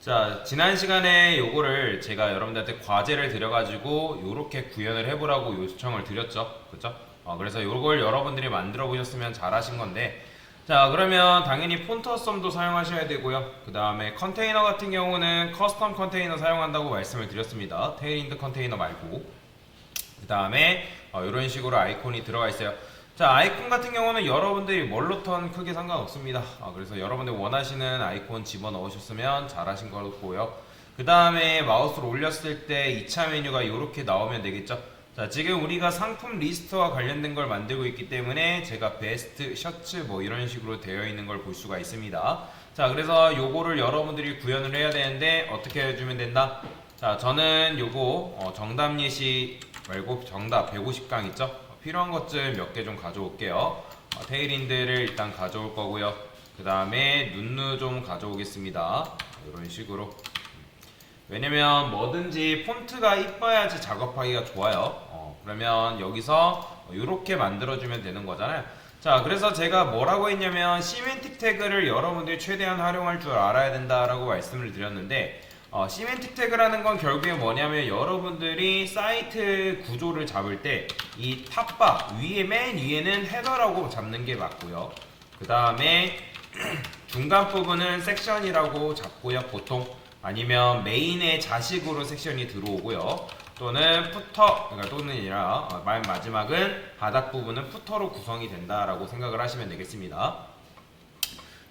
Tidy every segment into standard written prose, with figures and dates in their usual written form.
자, 지난 시간에 요거를 제가 여러분들한테 과제를 드려가지고 요렇게 구현을 해보라고 요청을 드렸죠. 그죠? 그래서 요걸 여러분들이 만들어 보셨으면 잘하신 건데, 자, 그러면 당연히 폰트 어썸도 사용하셔야 되고요. 그 다음에 컨테이너 같은 경우는 커스텀 컨테이너 사용한다고 말씀을 드렸습니다. 테일인드 컨테이너 말고. 그 다음에 이런 식으로 아이콘이 들어가 있어요. 자, 아이콘 같은 경우는 여러분들이 뭘로 턴 크게 상관없습니다. 그래서 여러분들 원하시는 아이콘 집어넣으셨으면 잘하신 거고요. 그 다음에 마우스를 올렸을 때 2차 메뉴가 이렇게 나오면 되겠죠. 자, 지금 우리가 상품 리스트와 관련된 걸 만들고 있기 때문에 제가 베스트, 셔츠 뭐 이런 식으로 되어 있는 걸 볼 수가 있습니다. 자, 그래서 요거를 여러분들이 구현을 해야 되는데 어떻게 해주면 된다? 자, 저는 요거 정답 예시 말고 정답 150강 있죠? 필요한 것들 몇 개 좀 가져올게요. 테일인드를 일단 가져올 거고요. 그 다음에 눈누 좀 가져오겠습니다. 이런 식으로. 왜냐면 뭐든지 폰트가 이뻐야지 작업하기가 좋아요. 그러면 여기서 이렇게 만들어주면 되는 거잖아요. 자, 그래서 제가 뭐라고 했냐면 시멘틱 태그를 여러분들이 최대한 활용할 줄 알아야 된다라고 말씀을 드렸는데, 시멘틱 태그라는 건 결국에 뭐냐면 여러분들이 사이트 구조를 잡을 때 이 탑바 위에 맨 위에는 헤더라고 잡는 게 맞고요. 그 다음에 중간 부분은 섹션이라고 잡고요. 보통 아니면 메인의 자식으로 섹션이 들어오고요. 또는 푸터, 그러니까 또는 아니라 맨 마지막은 바닥 부분은 푸터로 구성이 된다라고 생각을 하시면 되겠습니다.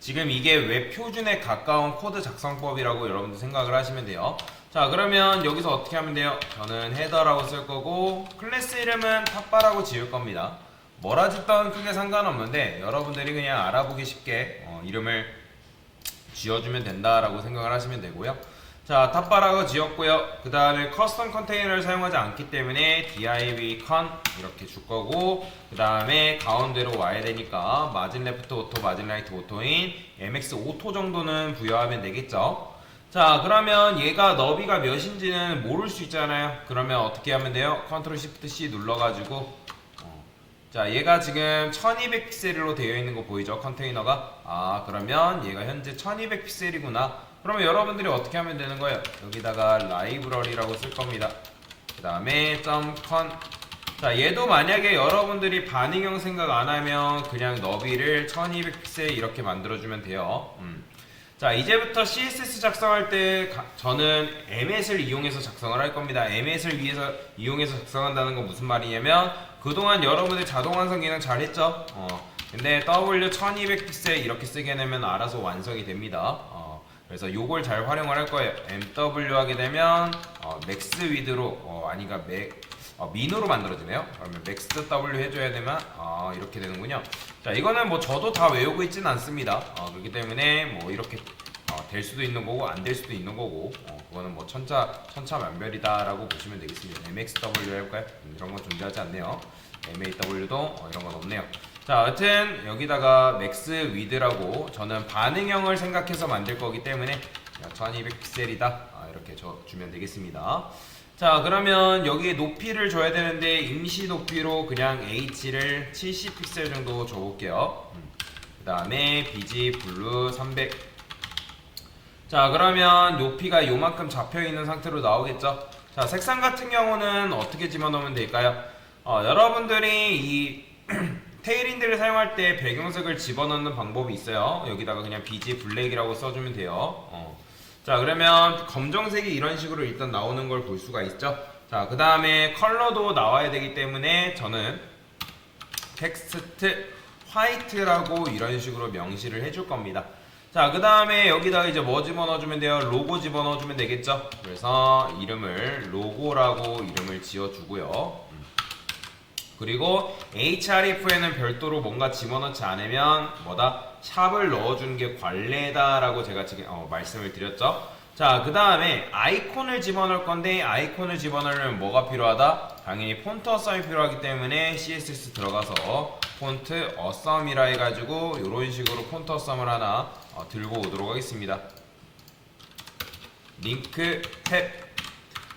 지금 이게 웹 표준에 가까운 코드 작성법이라고 여러분들 생각을 하시면 돼요. 자, 그러면 여기서 어떻게 하면 돼요? 저는 헤더라고 쓸 거고 클래스 이름은 탑바라고 지을 겁니다. 뭐라 짓던 크게 상관없는데 여러분들이 그냥 알아보기 쉽게 이름을 지어주면 된다라고 생각을 하시면 되고요. 자, 탑바라고 지었고요. 그 다음에 커스텀 컨테이너를 사용하지 않기 때문에 div con 이렇게 줄 거고, 그 다음에 가운데로 와야 되니까 마진 레프트 오토, 마진 라이트 오토인 mx 오토 정도는 부여하면 되겠죠. 자, 그러면 얘가 너비가 몇인지는 모를 수 있잖아요. 그러면 어떻게 하면 돼요? 컨트롤 시프트 C 눌러가지고 자, 얘가 지금 1200픽셀로 되어 있는 거 보이죠? 컨테이너가. 그러면 얘가 현재 1200픽셀이구나. 그러면 여러분들이 어떻게 하면 되는 거예요? 여기다가 라이브러리라고 쓸 겁니다. 그 다음에 .con. 자, 얘도 만약에 여러분들이 반응형 생각 안 하면 그냥 너비를 1200픽셀 이렇게 만들어주면 돼요. 자, 이제부터 CSS 작성할 때 저는 ms를 이용해서 작성을 할 겁니다. ms를 이용해서 작성한다는 건 무슨 말이냐면 그동안 여러분들 자동 완성 기능 잘 했죠? 근데 W 1200픽셀 이렇게 쓰게 되면 알아서 완성이 됩니다. 그래서 요걸 잘 활용을 할 거예요. MW 하게 되면 맥스 위드로 아니가 민으로 만들어지네요. 그러면 맥스 W 해줘야 되면 이렇게 되는군요. 자, 이거는 뭐 저도 다 외우고 있지는 않습니다. 그렇기 때문에 뭐 이렇게 될 수도 있는 거고 안 될 수도 있는 거고 그거는 뭐 천차만별이다라고 보시면 되겠습니다. MXW 해볼까요? 이런 건 존재하지 않네요. MAW도 이런 건 없네요. 자, 여튼 여기다가 맥스 위드라고 저는 반응형을 생각해서 만들 거기 때문에 1200픽셀이다 이렇게 주면 되겠습니다. 자, 그러면 여기에 높이를 줘야 되는데 임시 높이로 그냥 H를 70픽셀 정도 줘볼게요. 그 다음에 BG 블루 300. 자, 그러면 높이가 요만큼 잡혀있는 상태로 나오겠죠. 자, 색상 같은 경우는 어떻게 집어넣으면 될까요? 여러분들이 이 테일인드를 사용할 때 배경색을 집어넣는 방법이 있어요. 여기다가 그냥 BG 블랙이라고 써주면 돼요. 자, 그러면 검정색이 이런 식으로 일단 나오는 걸 볼 수가 있죠. 자, 그 다음에 컬러도 나와야 되기 때문에 저는 텍스트 화이트라고 이런 식으로 명시를 해줄 겁니다. 자, 그 다음에 여기다가 이제 뭐 집어넣어주면 돼요? 로고 집어넣어주면 되겠죠. 그래서 이름을 로고라고 이름을 지어주고요. 그리고 href에는 별도로 뭔가 집어넣지 않으면 뭐다? 샵을 넣어주는 게 관례다라고 제가 지금 말씀을 드렸죠. 자, 그 다음에 아이콘을 집어넣을 건데 아이콘을 집어넣으려면 뭐가 필요하다? 당연히 폰트 어썸이 필요하기 때문에 CSS 들어가서 폰트 어썸이라 해가지고 이런 식으로 폰트 어썸을 하나 들고 오도록 하겠습니다. 링크 탭.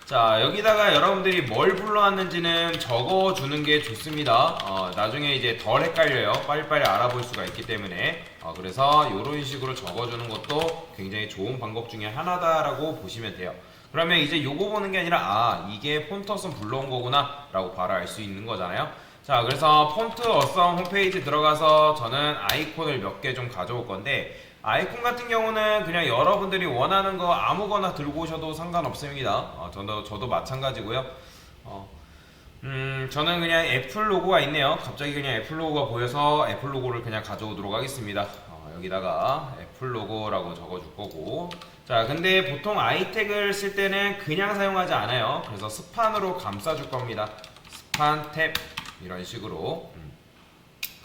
자, 여기다가 여러분들이 뭘 불러왔는지는 적어주는 게 좋습니다. 나중에 이제 덜 헷갈려요. 빨리빨리 알아볼 수가 있기 때문에. 그래서 이런 식으로 적어주는 것도 굉장히 좋은 방법 중에 하나다라고 보시면 돼요. 그러면 이제 요거 보는 게 아니라 이게 폰트 어썸 불러온 거구나 라고 바로 알 수 있는 거잖아요. 자, 그래서 폰트 어썸 홈페이지 들어가서 저는 아이콘을 몇 개 좀 가져올 건데, 아이콘 같은 경우는 그냥 여러분들이 원하는 거 아무거나 들고 오셔도 상관없습니다. 저도 마찬가지고요. 저는 그냥 애플 로고가 있네요. 갑자기 그냥 애플 로고가 보여서 애플 로고를 그냥 가져오도록 하겠습니다. 여기다가 애플 로고라고 적어줄 거고. 자, 근데 보통 아이텍을 쓸 때는 그냥 사용하지 않아요. 그래서 스판으로 감싸줄 겁니다. 스판 탭 이런 식으로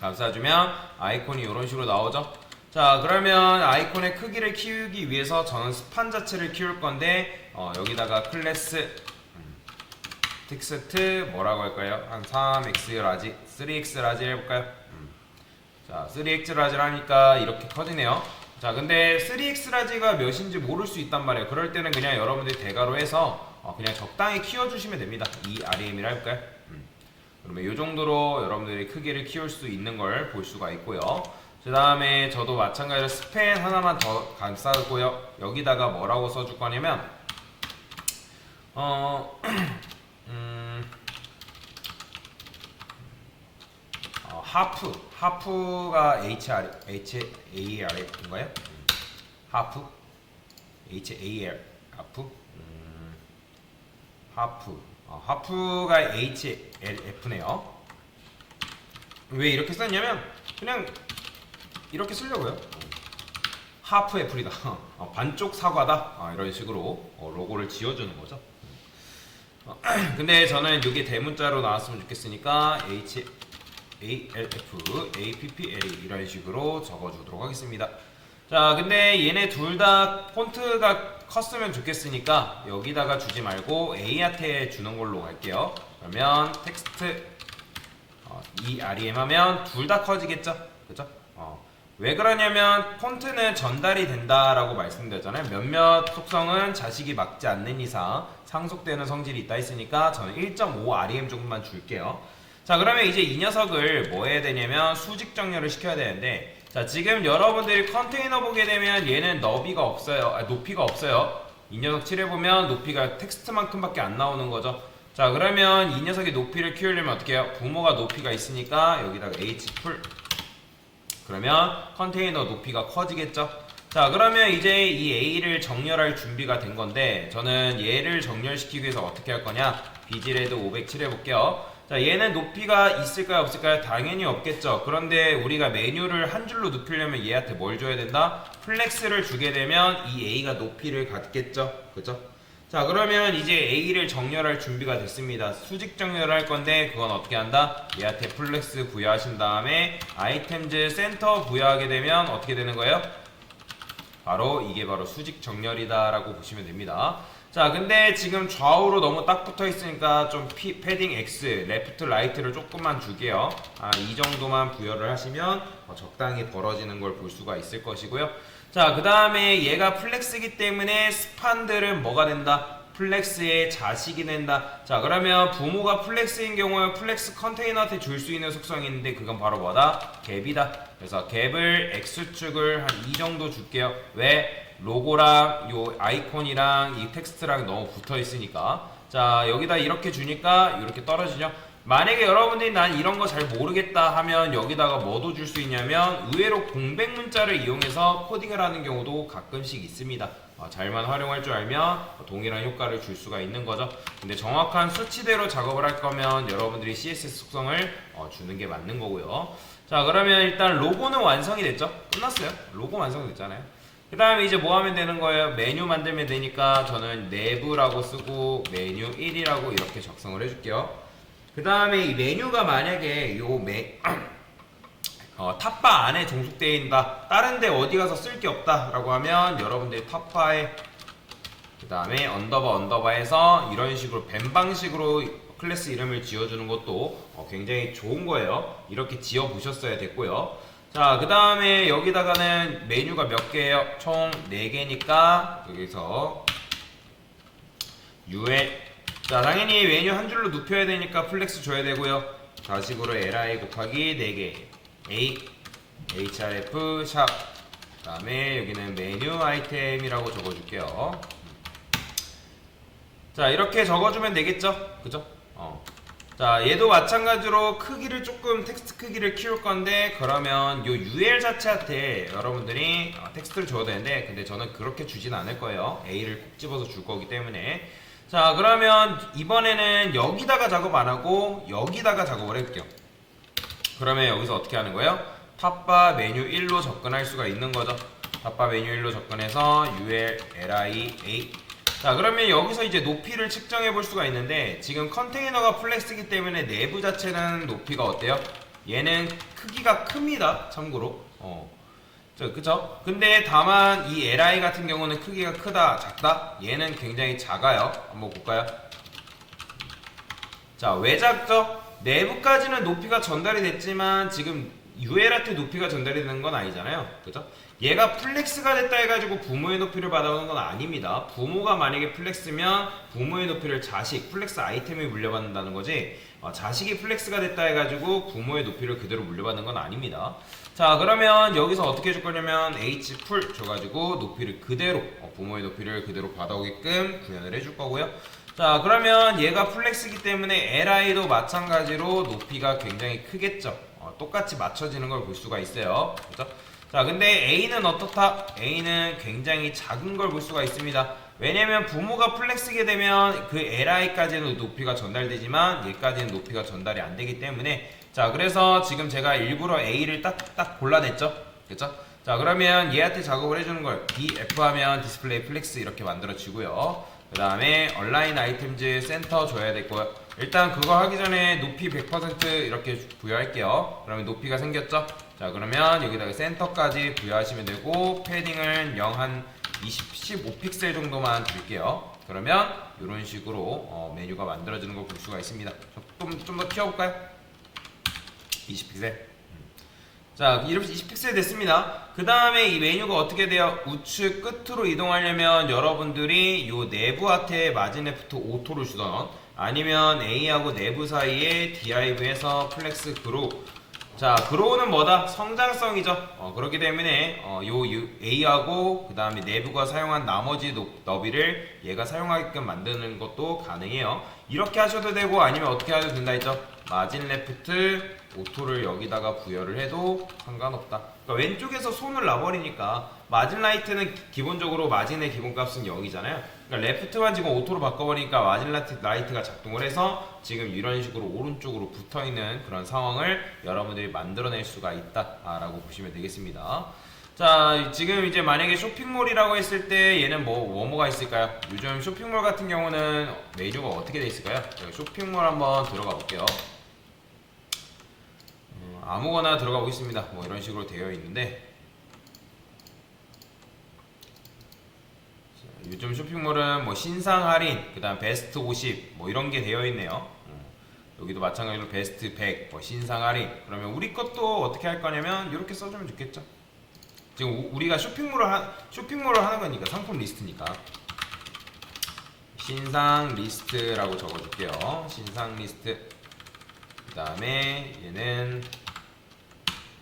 감싸주면 아이콘이 이런 식으로 나오죠. 자, 그러면 아이콘의 크기를 키우기 위해서 저는 스판 자체를 키울 건데, 여기다가 클래스 텍스트 뭐라고 할까요? 한 3x 라지, 3x 라지 해볼까요? 자, 3x 라지를 하니까 이렇게 커지네요. 자, 근데 3x 라지가 몇인지 모를 수 있단 말이에요. 그럴 때는 그냥 여러분들이 대괄호 해서 그냥 적당히 키워주시면 됩니다. 이 RM이라 할까요? 그러면 이 정도로 여러분들이 크기를 키울 수 있는 걸 볼 수가 있고요. 그 다음에 저도 마찬가지로 스팬 하나만 더 감싸고요. 여기다가 뭐라고 써줄 거냐면 하프가 HAR인가요? HAR 하프가 HLF네요. 왜 이렇게 썼냐면 그냥 이렇게 쓰려고요. 하프 애플이다. 반쪽 사과다. 이런 식으로 로고를 지어주는 거죠. 근데 저는 이게 대문자로 나왔으면 좋겠으니까 HALF, APPLE 이런 식으로 적어주도록 하겠습니다. 자, 근데 얘네 둘 다 폰트가 컸으면 좋겠으니까 여기다가 주지 말고 A한테 주는 걸로 갈게요. 그러면 텍스트 EREM 하면 둘 다 커지겠죠? 그죠? 왜 그러냐면 폰트는 전달이 된다라고 말씀드렸잖아요. 몇몇 속성은 자식이 막지 않는 이상 상속되는 성질이 있다 했으니까 저는 1.5 REM 정도만 줄게요. 자, 그러면 이제 이 녀석을 뭐 해야 되냐면 수직 정렬을 시켜야 되는데, 자, 지금 여러분들이 컨테이너 보게 되면 얘는 높이가 없어요. 이 녀석 칠해보면 높이가 텍스트만큼밖에 안 나오는 거죠. 자, 그러면 이 녀석의 높이를 키우려면 어떻게 해요? 부모가 높이가 있으니까 여기다가 H풀, 그러면 컨테이너 높이가 커지겠죠. 자, 그러면 이제 이 A를 정렬할 준비가 된 건데, 저는 얘를 정렬시키기 위해서 어떻게 할 거냐, 비지레드 500 칠해볼게요. 자, 얘는 높이가 있을까요 없을까요? 당연히 없겠죠. 그런데 우리가 메뉴를 한 줄로 눕히려면 얘한테 뭘 줘야 된다? 플렉스를 주게 되면 이 A가 높이를 갖겠죠. 그죠? 자, 그러면 이제 A를 정렬할 준비가 됐습니다. 수직 정렬을 할 건데 그건 어떻게 한다? 얘한테 플렉스 부여하신 다음에 아이템즈 센터 부여하게 되면 어떻게 되는 거예요? 이게 바로 수직 정렬이다 라고 보시면 됩니다. 자, 근데 지금 좌우로 너무 딱 붙어 있으니까 좀 패딩 X, 레프트, 라이트를 조금만 줄게요. 이 정도만 부여를 하시면 적당히 벌어지는 걸 볼 수가 있을 것이고요. 자, 그 다음에 얘가 플렉스이기 때문에 스판들은 뭐가 된다? 플렉스의 자식이 된다. 자, 그러면 부모가 플렉스인 경우에 플렉스 컨테이너한테 줄 수 있는 속성이 있는데 그건 바로 뭐다? 갭이다. 그래서 갭을 X축을 한 이 정도 줄게요. 왜? 로고랑 요 아이콘이랑 이 텍스트랑 너무 붙어 있으니까. 자, 여기다 이렇게 주니까 이렇게 떨어지죠. 만약에 여러분들이 난 이런 거 잘 모르겠다 하면 여기다가 뭐도 줄 수 있냐면 의외로 공백 문자를 이용해서 코딩을 하는 경우도 가끔씩 있습니다. 잘만 활용할 줄 알면 동일한 효과를 줄 수가 있는 거죠. 근데 정확한 수치대로 작업을 할 거면 여러분들이 CSS 속성을 주는 게 맞는 거고요. 자, 그러면 일단 로고는 완성이 됐죠? 끝났어요. 로고 완성이 됐잖아요. 그 다음에 이제 뭐 하면 되는 거예요? 메뉴 만들면 되니까 저는 내부라고 쓰고 메뉴 1이라고 이렇게 작성을 해줄게요. 그 다음에 이 메뉴가 만약에 탑바 안에 종속되어 있다, 다른 데 어디 가서 쓸 게 없다 라고 하면 여러분들이 탑바에 그 다음에 언더바 해서 이런 식으로 뱀 방식으로 클래스 이름을 지어주는 것도 굉장히 좋은 거예요. 이렇게 지어 보셨어야 됐고요. 자, 그 다음에 여기다가는 메뉴가 몇 개예요? 총 4개니까 여기서 UL, 자, 당연히 메뉴 한 줄로 눕혀야 되니까 플렉스 줘야 되고요. 자식으로 li 곱하기 4개 A href 샵 그다음에 여기는 메뉴 아이템이라고 적어줄게요. 자, 이렇게 적어주면 되겠죠? 그죠? 자, 얘도 마찬가지로 크기를 조금 텍스트 크기를 키울 건데, 그러면 요 UL 자체한테 여러분들이 텍스트를 줘야 되는데, 근데 저는 그렇게 주진 않을 거예요. A를 꼭 집어서 줄 거기 때문에. 자, 그러면 이번에는 여기다가 작업 안 하고 여기다가 작업을 해볼게요. 그러면 여기서 어떻게 하는 거예요? 탑바 메뉴 1로 접근할 수가 있는 거죠. 탑바 메뉴 1로 접근해서 UL li A. 자, 그러면 여기서 이제 높이를 측정해 볼 수가 있는데, 지금 컨테이너가 플렉스이기 때문에 내부 자체는 높이가 어때요? 얘는 크기가 큽니다. 참고로. 그쵸? 근데 다만 이 li 같은 경우는 크기가 크다, 작다? 얘는 굉장히 작아요. 한번 볼까요? 자, 왜 작죠? 내부까지는 높이가 전달이 됐지만 지금 UL한테 높이가 전달이 되는 건 아니잖아요. 그죠? 얘가 플렉스가 됐다 해가지고 부모의 높이를 받아오는 건 아닙니다. 부모가 만약에 플렉스면 부모의 높이를 자식, 플렉스 아이템이 물려받는다는 거지, 자식이 플렉스가 됐다 해가지고 부모의 높이를 그대로 물려받는 건 아닙니다. 자, 그러면 여기서 어떻게 해줄 거냐면 h풀 줘가지고 높이를 그대로, 부모의 높이를 그대로 받아오게끔 구현을 해줄 거고요. 자, 그러면 얘가 플렉스이기 때문에 li도 마찬가지로 높이가 굉장히 크겠죠. 똑같이 맞춰지는 걸 볼 수가 있어요. 그죠? 자, 근데 A는 어떻다? A는 굉장히 작은 걸 볼 수가 있습니다. 왜냐면 부모가 플렉스게 되면 그 li까지는 높이가 전달되지만 얘까지는 높이가 전달이 안 되기 때문에, 자, 그래서 지금 제가 일부러 A를 딱 골라냈죠? 그쵸? 자, 그러면 얘한테 작업을 해주는 걸 df 하면 디스플레이 플렉스 이렇게 만들어지고요. 그 다음에 얼라인 아이템즈 센터 줘야 되고요. 일단 그거 하기 전에 높이 100% 이렇게 부여할게요. 그러면 높이가 생겼죠? 자, 그러면 여기다가 센터까지 부여하시면 되고, 패딩은 0 한 15픽셀 정도만 줄게요. 그러면 이런 식으로 메뉴가 만들어지는 걸 볼 수가 있습니다. 좀 더 키워볼까요? 20픽셀. 자, 이렇게 20픽셀 됐습니다. 그 다음에 이 메뉴가 어떻게 돼요? 우측 끝으로 이동하려면 여러분들이 요 내부 하트에 마진 레프트 오토를 주던, 아니면 A하고 내부 사이에 div에서 플렉스 그로우. 자, 그로우는 뭐다? 성장성이죠. 그렇기 때문에 요 A하고 그 다음에 내부가 사용한 나머지 너비를 얘가 사용하게끔 만드는 것도 가능해요. 이렇게 하셔도 되고, 아니면 어떻게 하셔도 된다 했죠? 마진 레프트 오토를 여기다가 부여를 해도 상관없다. 그러니까 왼쪽에서 손을 놔버리니까 마진 라이트는 기본적으로 마진의 기본값은 0이잖아요. 그러니까 레프트만 지금 오토로 바꿔버리니까 마진 라이트가 작동을 해서 지금 이런 식으로 오른쪽으로 붙어있는 그런 상황을 여러분들이 만들어낼 수가 있다라고 보시면 되겠습니다. 자, 지금 이제 만약에 쇼핑몰이라고 했을 때 얘는 뭐가 있을까요? 요즘 쇼핑몰 같은 경우는 메뉴가 어떻게 돼 있을까요? 쇼핑몰 한번 들어가 볼게요. 아무거나 들어가 보겠습니다. 뭐 이런 식으로 되어 있는데, 요즘 쇼핑몰은 뭐 신상 할인, 그 다음 베스트 50, 뭐 이런 게 되어 있네요. 여기도 마찬가지로 베스트 100, 뭐 신상 할인. 그러면 우리 것도 어떻게 할 거냐면 이렇게 써주면 좋겠죠. 지금 우리가 쇼핑몰을 하는 거니까, 상품 리스트니까. 신상 리스트라고 적어줄게요. 신상 리스트. 그 다음에 얘는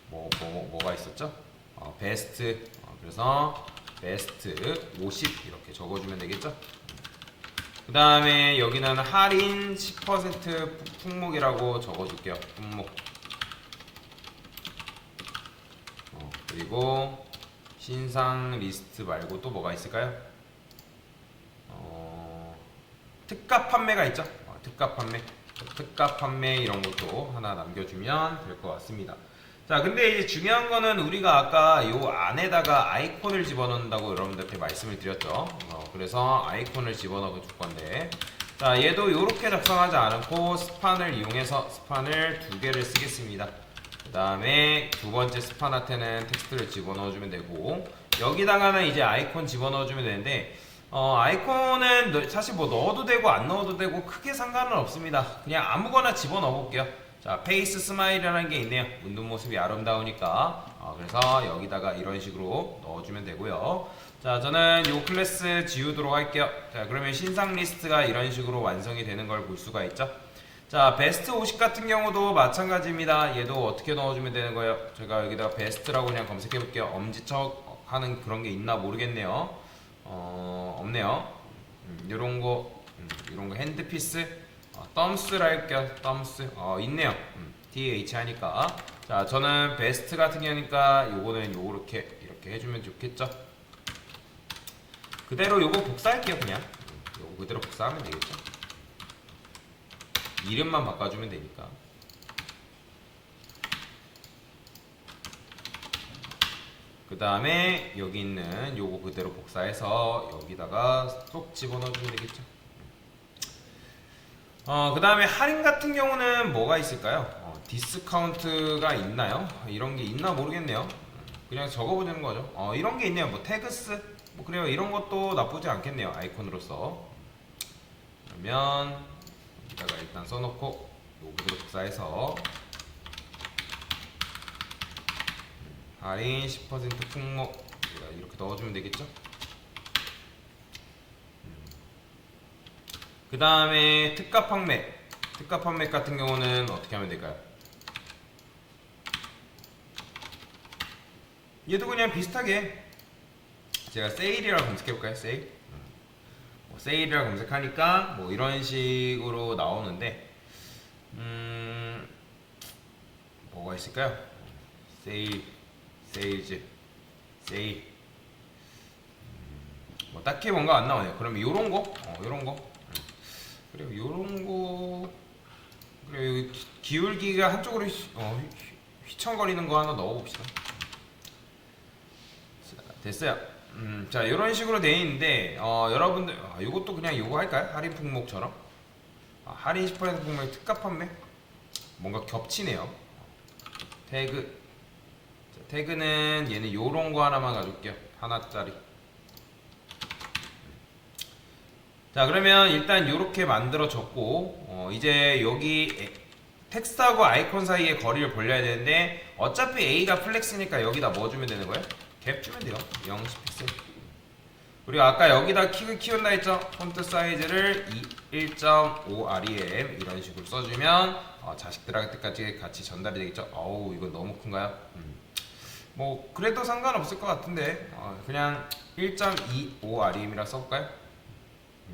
뭐가 있었죠? 베스트. 그래서 베스트 50 이렇게 적어주면 되겠죠? 그 다음에 여기는 할인 10% 품목이라고 적어줄게요. 품목. 그리고 신상 리스트 말고 또 뭐가 있을까요? 특가 판매가 있죠? 특가 판매 이런 것도 하나 남겨주면 될 것 같습니다. 자, 근데 이제 중요한 거는 우리가 아까 요 안에다가 아이콘을 집어넣는다고 여러분들한테 말씀을 드렸죠. 그래서 아이콘을 집어넣어 줄 건데, 자, 얘도 이렇게 작성하지 않고 스판을 이용해서 스판을 2개를 쓰겠습니다. 그 다음에 두 번째 스판한테는 텍스트를 집어넣어 주면 되고, 여기다가는 이제 아이콘 집어넣어 주면 되는데, 아이콘은 사실 뭐 넣어도 되고 안 넣어도 되고 크게 상관은 없습니다. 그냥 아무거나 집어넣어 볼게요. 자, 페이스 스마일이라는 게 있네요. 웃는 모습이 아름다우니까. 그래서 여기다가 이런 식으로 넣어주면 되고요. 자, 저는 요 클래스 지우도록 할게요. 자, 그러면 신상 리스트가 이런 식으로 완성이 되는 걸 볼 수가 있죠. 자, 베스트 50 같은 경우도 마찬가지입니다. 얘도 어떻게 넣어주면 되는 거예요? 제가 여기다가 베스트라고 그냥 검색해 볼게요. 엄지척 하는 그런 게 있나 모르겠네요. 없네요. 요런 거 핸드피스, 덤스라 할게요. 덤스. 있네요. TH 하니까. 자, 저는 베스트 같은 경우니까 요거는 요렇게 이렇게 해주면 좋겠죠. 그대로 요거 복사할게요. 그냥 요거 그대로 복사하면 되겠죠. 이름만 바꿔주면 되니까. 그 다음에 여기 있는 요거 그대로 복사해서 여기다가 쏙 집어넣어주면 되겠죠. 그 다음에 할인 같은 경우는 뭐가 있을까요? 디스카운트가 있나요? 이런 게 있나 모르겠네요. 그냥 적어보자는 거죠. 이런 게 있네요. 뭐 태그스, 뭐 그래요. 이런 것도 나쁘지 않겠네요. 아이콘으로서. 그러면 여기다가 일단 써놓고 요거로 복사해서 할인 10% 품목 이렇게 넣어주면 되겠죠. 그 다음에 특가 판매 같은 경우는 어떻게 하면 될까요? 얘도 그냥 비슷하게 제가 세일이라고 검색해볼까요? 세일? 세일이라고 검색하니까 뭐 이런 식으로 나오는데 뭐가 있을까요? 세일즈 세일 뭐 딱히 뭔가 안 나오네요. 그럼 요런거 그리고 요런거 그리고 기울기가 한쪽으로 휘청거리는 거 하나 넣어봅시다. 자, 됐어요. 자, 이런 식으로 되어 있는데, 여러분들, 이것도 그냥 요거 할까요? 할인 품목처럼? 할인 10% 품목 특가 판매? 뭔가 겹치네요. 태그. 자, 태그는 얘는 요런 거 하나만 가져올게요. 하나짜리. 자, 그러면 일단 요렇게 만들어졌고, 이제 여기 텍스트하고 아이콘 사이에 거리를 벌려야 되는데, 어차피 A가 플렉스니까 여기다 뭐 주면 되는 거예요? 갭 주면 돼요. 0픽셀. 그리고 아까 여기다 킥을 키운다 했죠? 폰트 사이즈를 1.5rem 이런 식으로 써주면 자식들한테까지 같이 전달이 되겠죠? 어우, 이거 너무 큰가요? 뭐 그래도 상관없을 것 같은데 그냥 1.25rem이라 써볼까요?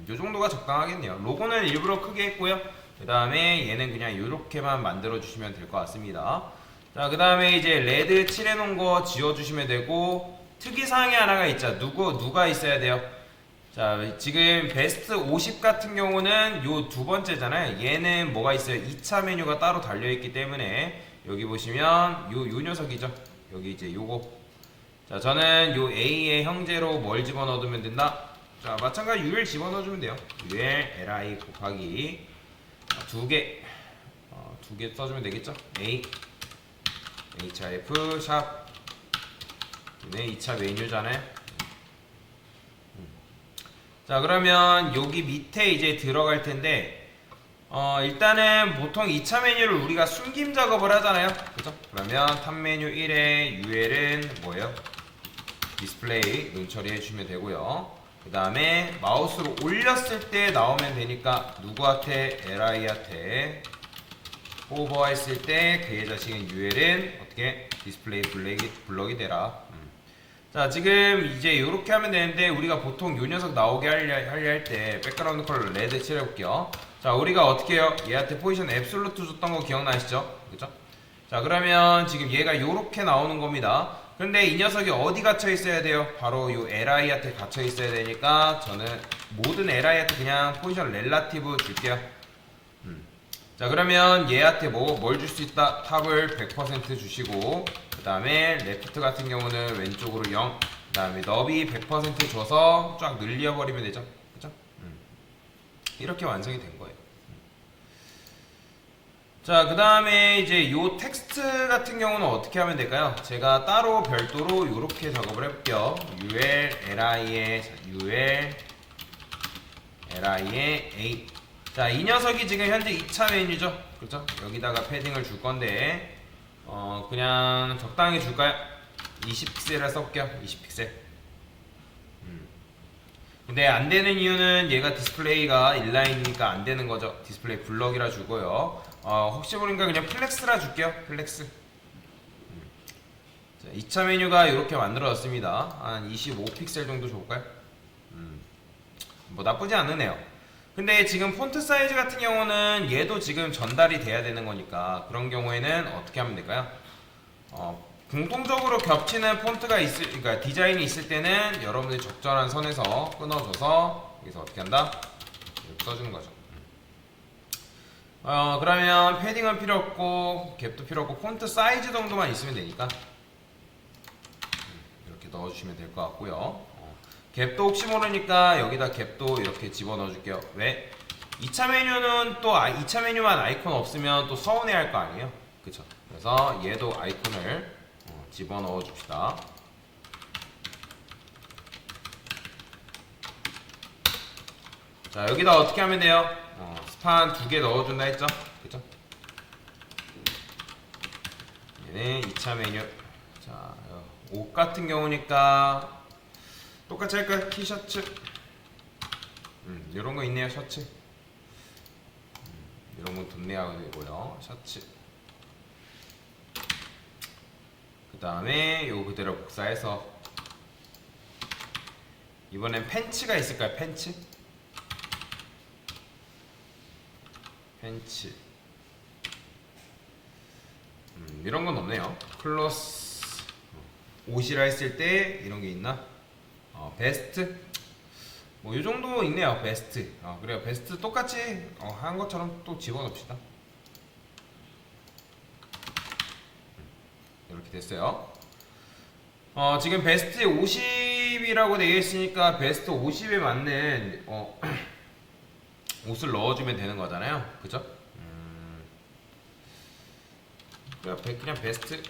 이 정도가 적당하겠네요. 로고는 일부러 크게 했고요. 그 다음에 얘는 그냥 이렇게만 만들어 주시면 될 것 같습니다. 자, 그 다음에 이제 레드 칠해놓은 거 지워주시면 되고, 특이사항이 하나가 있죠. 누가 있어야 돼요? 자, 지금 베스트 50 같은 경우는 요 두 번째잖아요. 얘는 뭐가 있어요? 2차 메뉴가 따로 달려있기 때문에, 여기 보시면 요 녀석이죠. 여기 이제 요거. 자, 저는 요 A의 형제로 뭘 집어넣어두면 된다? 자, 마찬가지 UL 집어넣어주면 돼요. UL, LI 곱하기 두 개 써주면 되겠죠? A HIF 샵 네, 2차 메뉴잖아요. 자, 그러면 여기 밑에 이제 들어갈 텐데 일단은 보통 2차 메뉴를 우리가 숨김 작업을 하잖아요. 그죠? 그러면 탑 메뉴 1의 UL은 뭐예요? 디스플레이 눈 처리해 주시면 되고요. 그 다음에 마우스로 올렸을 때 나오면 되니까 누구한테? LI한테 호버했을 때 그의 자식인 UL은 어떻게? 디스플레이 블럭이 되라. 자, 지금 이제 이렇게 하면 되는데 우리가 보통 요 녀석 나오게 하려 할 때 백그라운드 컬러 레드 칠해볼게요. 자, 우리가 어떻게 해요? 얘한테 포지션 앱솔루트 줬던 거 기억나시죠? 그죠? 자, 그러면 지금 얘가 요렇게 나오는 겁니다. 근데 이 녀석이 어디 갇혀 있어야 돼요? 바로 요 LI한테 갇혀 있어야 되니까 저는 모든 LI한테 그냥 포지션 렐라티브 줄게요. 자, 그러면 얘한테 뭘 줄 수 있다? 탑을 100% 주시고, 그 다음에 레프트 같은 경우는 왼쪽으로 0, 그 다음에 너비 100% 줘서 쫙 늘려버리면 되죠. 그죠? 이렇게 완성이 된 거예요. 자, 그 다음에 이제 요 텍스트 같은 경우는 어떻게 하면 될까요? 제가 따로 별도로 이렇게 작업을 해볼게요. UL, LI에, UL, LI에 A. 자, 이 녀석이 지금 현재 2차 메뉴죠. 그렇죠? 여기다가 패딩을 줄 건데 그냥 적당히 줄까요? 20픽셀을 써볼게요. 20픽셀. 근데 안 되는 이유는 얘가 디스플레이가 인라인이니까 안 되는 거죠. 디스플레이 블럭이라 주고요. 혹시 모르니까 그냥 플렉스라 줄게요. 플렉스. 자, 2차 메뉴가 이렇게 만들어졌습니다. 한 25픽셀 정도 좋을까요? 뭐 나쁘지 않으네요. 근데 지금 폰트 사이즈 같은 경우는 얘도 지금 전달이 돼야 되는 거니까 그런 경우에는 어떻게 하면 될까요? 공통적으로 겹치는 폰트가 그러니까 디자인이 있을 때는 여러분들이 적절한 선에서 끊어줘서 여기서 어떻게 한다? 이렇게 써주는 거죠. 그러면 패딩은 필요 없고 갭도 필요 없고 폰트 사이즈 정도만 있으면 되니까 이렇게 넣어주시면 될 것 같고요. 갭도 혹시 모르니까 여기다 갭도 이렇게 집어넣어 줄게요. 왜? 2차 메뉴는 또 2차 메뉴만 아이콘 없으면 또 서운해 할 거 아니에요? 그쵸? 그래서 얘도 아이콘을 집어넣어 줍시다. 자, 여기다 어떻게 하면 돼요? 스판 2개 넣어준다 했죠? 그쵸? 얘네 2차 메뉴. 자, 옷 같은 경우니까 똑같이 할까요? 티셔츠. 이런 거 있네요. 셔츠. 이런 건 돈 내야 되고요. 셔츠. 그 다음에 요 그대로 복사해서 이번엔 팬츠가 있을까요? 팬츠? 팬츠. 이런 건 없네요. 클로스. 옷이라 했을 때 이런 게 있나? 베스트. 뭐 이 정도 있네요. 베스트. 그래요. 베스트 똑같이 한 것처럼 또 집어넣읍시다. 이렇게 됐어요. 지금 베스트 50이라고 되어 있으니까 베스트 50에 맞는 옷을 넣어주면 되는 거잖아요. 그죠? 그냥 베스트.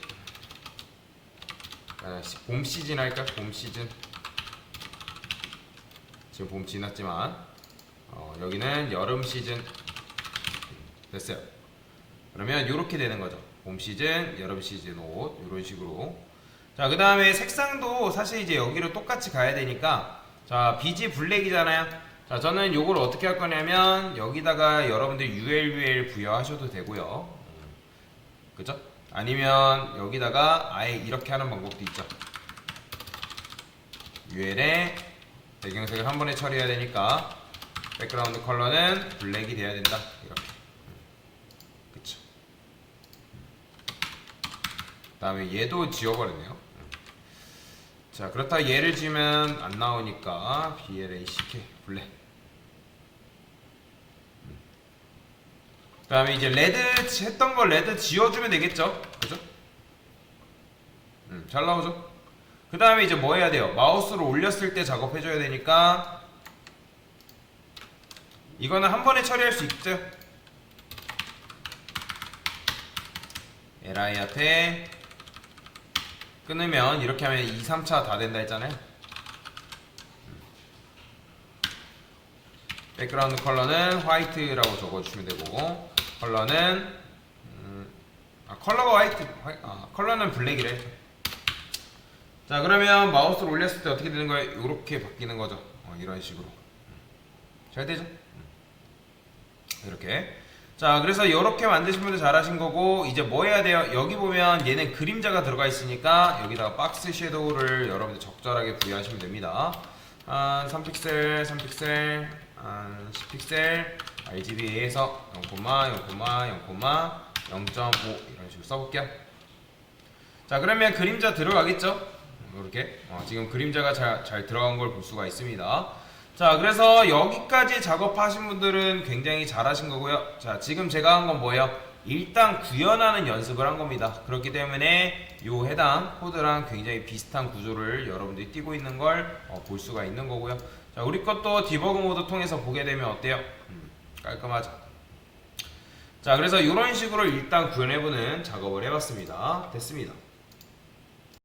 봄 시즌 할까? 봄 시즌. 지금 봄 지났지만 여기는 여름 시즌. 됐어요. 그러면 이렇게 되는 거죠. 봄 시즌, 여름 시즌 옷 이런 식으로. 자, 그 다음에 색상도 사실 이제 여기로 똑같이 가야 되니까, 자, BG 블랙이잖아요. 자, 저는 요걸 어떻게 할 거냐면 여기다가 여러분들 UL 부여하셔도 되고요. 그죠? 아니면 여기다가 아예 이렇게 하는 방법도 있죠. UL에 배경색을 한 번에 처리해야 되니까 백그라운드 컬러는 블랙이 돼야 된다. 이렇게. 그쵸. 그 다음에 얘도 지워버렸네요. 자, 그렇다 얘를 지우면 안 나오니까 BLACK 블랙. 그 다음에 이제 레드 했던 거 레드 지워주면 되겠죠? 그죠? 잘 나오죠? 그 다음에 이제 뭐 해야 돼요? 마우스로 올렸을 때 작업해줘야 되니까 이거는 한 번에 처리할 수 있죠? LI 앞에 끊으면 이렇게 하면 2, 3차 다 된다 했잖아요. 백그라운드 컬러는 화이트라고 적어주시면 되고 컬러는 컬러가 화이트, 컬러는 블랙이래. 자, 그러면 마우스를 올렸을 때 어떻게 되는 거예요? 이렇게 바뀌는 거죠. 이런 식으로. 잘 되죠? 이렇게. 자, 그래서 이렇게 만드신 분들 잘하신 거고, 이제 뭐 해야 돼요? 여기 보면 얘는 그림자가 들어가 있으니까 여기다가 박스 섀도우를 여러분들 적절하게 부여하시면 됩니다. 한 3픽셀, 3픽셀, 한 10픽셀, RGBA에서 0,0,0,0.5 이런 식으로 써볼게요. 자, 그러면 그림자 들어가겠죠? 이렇게 지금 그림자가 잘 들어간 걸 볼 수가 있습니다. 자, 그래서 여기까지 작업하신 분들은 굉장히 잘하신 거고요. 자, 지금 제가 한 건 뭐예요? 일단 구현하는 연습을 한 겁니다. 그렇기 때문에 요 해당 코드랑 굉장히 비슷한 구조를 여러분들이 띄고 있는 걸 볼 수가 있는 거고요. 자, 우리 것도 디버그 모드 통해서 보게 되면 어때요? 깔끔하죠? 자, 그래서 이런 식으로 일단 구현해보는 작업을 해봤습니다. 됐습니다.